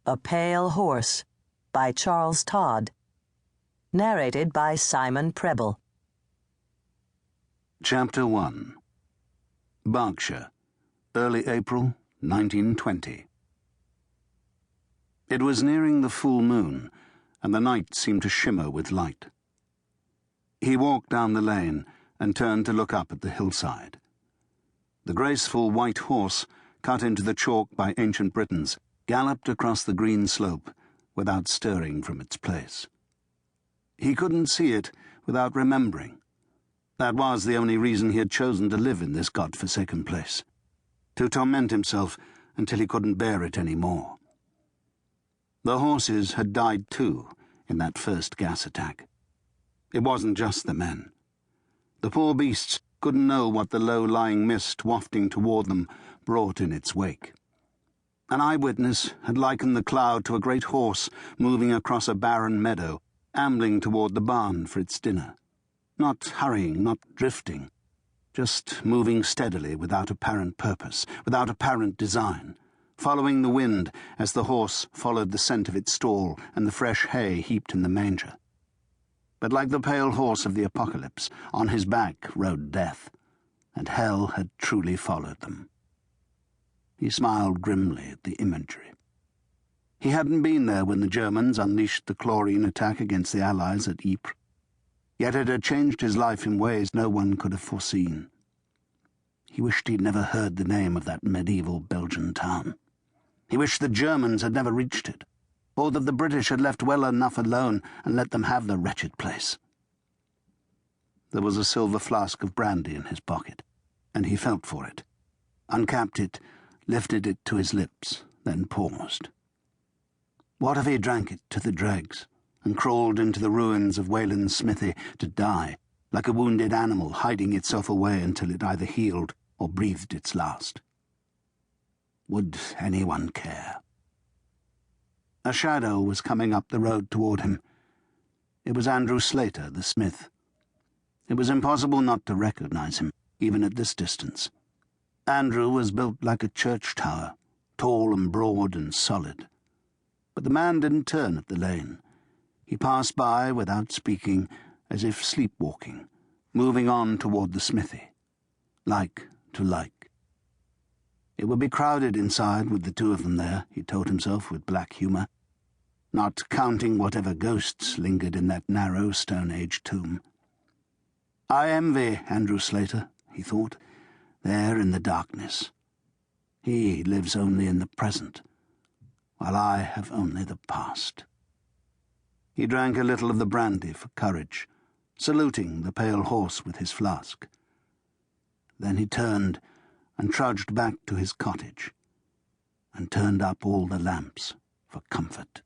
A Pale Horse by Charles Todd. Narrated by Simon Prebble. Chapter 1. Berkshire, early April 1920. It was nearing the full moon, and the night seemed to shimmer with light. He walked down the lane and turned to look up at the hillside. The graceful white horse, cut into the chalk by ancient Britons, galloped across the green slope without stirring from its place. He couldn't see it without remembering. That was the only reason he had chosen to live in this God-forsaken place, to torment himself until he couldn't bear it any more. The horses had died too in that first gas attack. It wasn't just the men. The poor beasts couldn't know what the low-lying mist wafting toward them brought in its wake. An eyewitness had likened the cloud to a great horse moving across a barren meadow, ambling toward the barn for its dinner. Not hurrying, not drifting, just moving steadily without apparent purpose, without apparent design, following the wind as the horse followed the scent of its stall and the fresh hay heaped in the manger. But like the pale horse of the apocalypse, on his back rode death, and hell had truly followed them. He smiled grimly at the imagery. He hadn't been there when the Germans unleashed the chlorine attack against the Allies at Ypres, yet it had changed his life in ways no one could have foreseen. He wished he'd never heard the name of that medieval Belgian town. He wished the Germans had never reached it, or that the British had left well enough alone and let them have the wretched place. There was a silver flask of brandy in his pocket, and he felt for it, uncapped it, lifted it to his lips, then paused. What if he drank it to the dregs and crawled into the ruins of Wayland's smithy to die, like a wounded animal hiding itself away until it either healed or breathed its last? Would anyone care? A shadow was coming up the road toward him. It was Andrew Slater, the smith. It was impossible not to recognize him, even at this distance. Andrew was built like a church tower, tall and broad and solid. But the man didn't turn at the lane. He passed by without speaking, as if sleepwalking, moving on toward the smithy, like to like. It would be crowded inside with the two of them there, he told himself with black humour, not counting whatever ghosts lingered in that narrow Stone Age tomb. I envy Andrew Slater, he thought, there in the darkness. He lives only in the present, while I have only the past. He drank a little of the brandy for courage, saluting the pale horse with his flask. Then he turned and trudged back to his cottage, and turned up all the lamps for comfort.